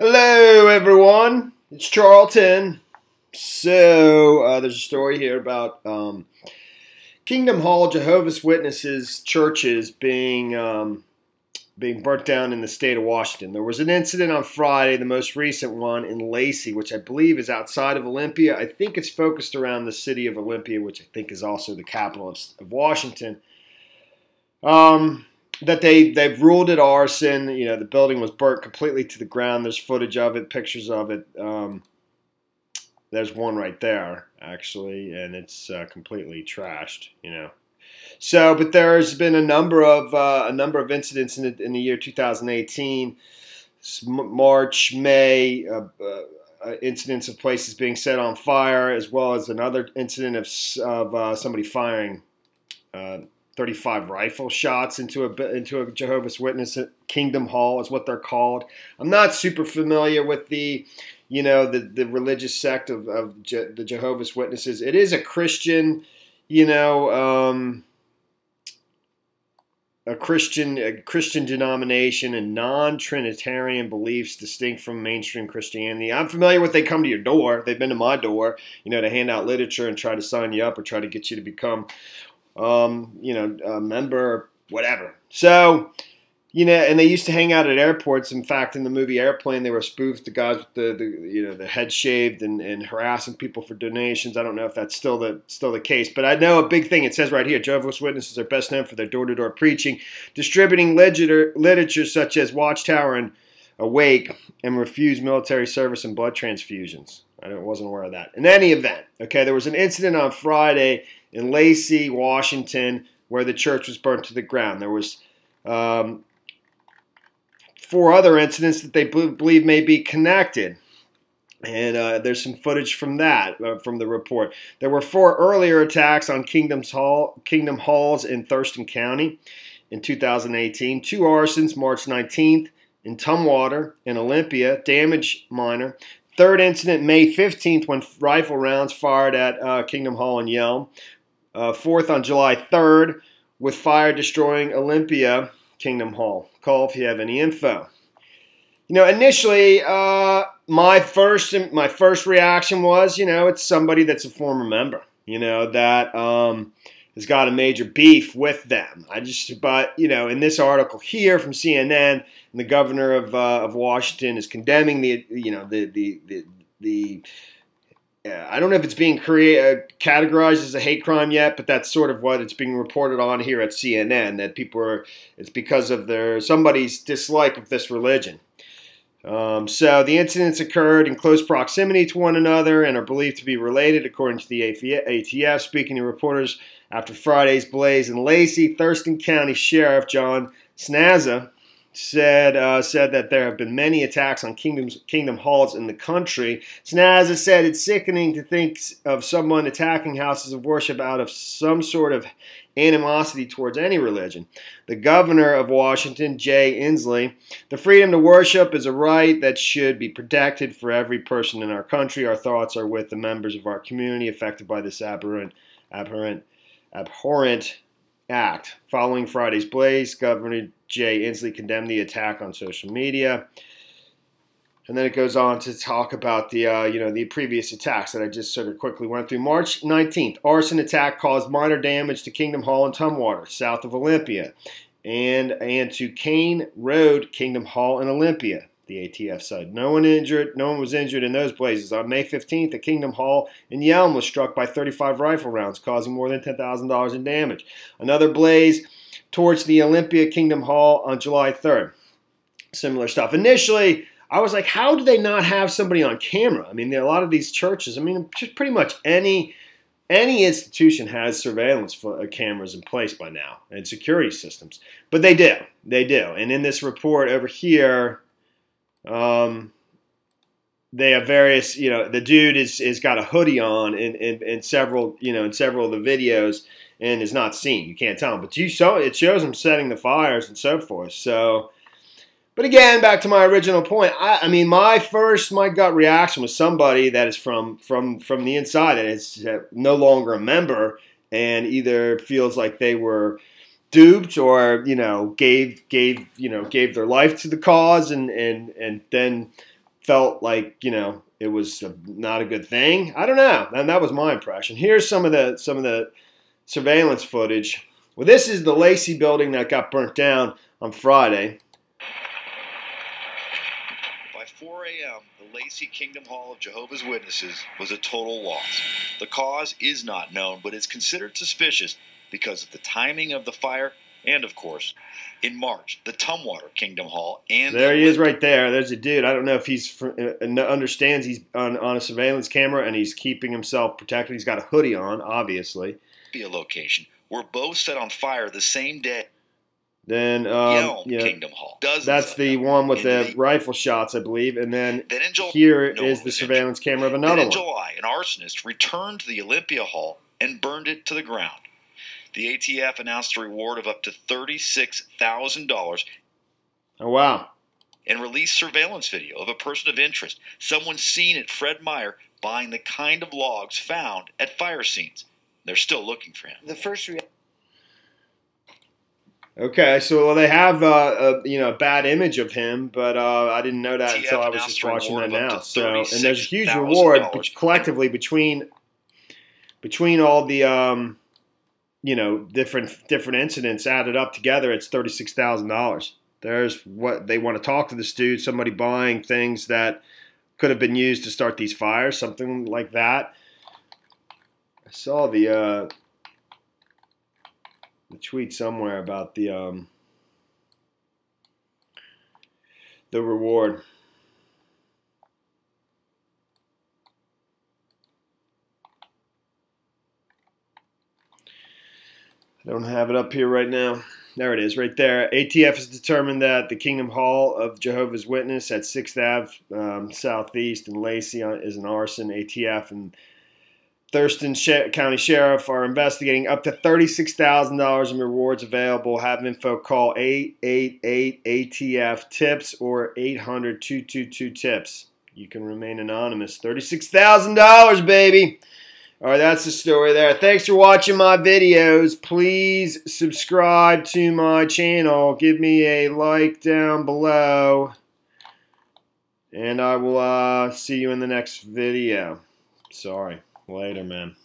Hello, everyone. It's Charlton. So, there's a story here about Kingdom Hall Jehovah's Witnesses churches being burnt down in the state of Washington. There was an incident on Friday, the most recent one in Lacey, which I believe is outside of Olympia. I think it's focused around the city of Olympia, which I think is also the capital of Washington. That they've ruled it arson. You know, the building was burnt completely to the ground. There's footage of it, pictures of it. There's one right there, actually, and it's completely trashed. You know, so but there's been a number of incidents in the year 2018, March, May. Incidents of places being set on fire, as well as another incident of somebody firing 35 rifle shots into a Jehovah's Witness Kingdom Hall is what they're called. I'm not super familiar with the religious sect of the Jehovah's Witnesses. It is a Christian, a Christian denomination and non-Trinitarian beliefs distinct from mainstream Christianity. I'm familiar with they come to your door. They've been to my door, to hand out literature and try to sign you up or try to get you to become a member, whatever. So, and they used to hang out at airports. In fact, in the movie Airplane, they were spoofed the guys with the head shaved and harassing people for donations. I don't know if that's still the case, but I know a big thing. It says right here, Jehovah's Witnesses are best known for their door-to-door preaching, distributing literature such as Watchtower and Awake, and refuse military service and blood transfusions. I wasn't aware of that. In any event, okay, there was an incident on Friday in Lacey, Washington, where the church was burnt to the ground. There was 4 other incidents that they believe may be connected. And there's some footage from that, from the report. There were 4 earlier attacks on Kingdom Halls in Thurston County in 2018. 2 arsons, March 19th, in Tumwater and Olympia, damage minor. 3rd incident, May 15th, when rifle rounds fired at Kingdom Hall in Yelm. 4th on July 3rd, with fire destroying Olympia Kingdom Hall. Call if you have any info. Initially, my first reaction was, it's somebody that's a former member, that has got a major beef with them. But in this article here from CNN, the governor of Washington is condemning the I don't know if it's being categorized as a hate crime yet, but that's sort of what it's being reported on here at CNN, that it's because of somebody's dislike of this religion. So the incidents occurred in close proximity to one another and are believed to be related, according to the ATF. Speaking to reporters after Friday's blaze in Lacey, Thurston County Sheriff John Snazza said that there have been many attacks on Kingdom Halls in the country. Snazza said it's sickening to think of someone attacking houses of worship out of some sort of animosity towards any religion. The governor of Washington, Jay Inslee, the freedom to worship is a right that should be protected for every person in our country. Our thoughts are with the members of our community affected by this abhorrent act. Following Friday's blaze, Governor Jay Inslee condemned the attack on social media. And then it goes on to talk about the previous attacks that I just sort of quickly went through. March 19th, arson attack caused minor damage to Kingdom Hall in Tumwater, south of Olympia, and to Kane Road, Kingdom Hall in Olympia, the ATF said. No one was injured in those blazes. On May 15th, the Kingdom Hall in Yelm was struck by 35 rifle rounds, causing more than $10,000 in damage. Another blaze towards the Olympia Kingdom Hall on July 3rd. Similar stuff. Initially, I was like, how do they not have somebody on camera? I mean, a lot of these churches, just pretty much any institution has surveillance cameras in place by now and security systems. But they do. And in this report over here, they have various, the dude is got a hoodie on in several of the videos and is not seen. You can't tell him. But it shows him setting the fires and so forth. So, but again, back to my original point. My gut reaction was somebody that is from the inside that is no longer a member and either feels like they were duped or gave their life to the cause and then felt like, it was not a good thing. I don't know. And that was my impression. Here's some of the surveillance footage. Well, this is the Lacey building that got burnt down on Friday. By 4 a.m., the Lacey Kingdom Hall of Jehovah's Witnesses was a total loss. The cause is not known, but is considered suspicious because of the timing of the fire and, of course, in March, the Tumwater Kingdom Hall and there he is right there. There's a dude. I don't know if he's understands he's on a surveillance camera and he's keeping himself protected. He's got a hoodie on, obviously. Be a location were both set on fire the same day. Then Kingdom Hall. That's the one with the rifle shots, I believe. And then here is the surveillance camera of another one. In July, an arsonist returned to the Olympia Hall and burned it to the ground. The ATF announced a reward of up to $36,000. Oh, wow. And released surveillance video of a person of interest, someone seen at Fred Meyer buying the kind of logs found at fire scenes. They're still looking for him. The first Okay, so they have a bad image of him, but I didn't know that until I was just watching that now. So, and there's a huge reward collectively between all the different incidents added up together. It's $36,000. There's what they want to talk to this dude. Somebody buying things that could have been used to start these fires, something like that. I saw the tweet somewhere about the reward. I don't have it up here right now. There it is, right there. ATF has determined that the Kingdom Hall of Jehovah's Witness at 6th Ave Southeast in Lacey is an arson. ATF and Thurston County Sheriff are investigating up to $36,000 in rewards available. Have info, call 888-ATF-TIPS or 800-222-TIPS. You can remain anonymous. $36,000, baby. All right, that's the story there. Thanks for watching my videos. Please subscribe to my channel. Give me a like down below. And I will see you in the next video. Sorry. Later, man.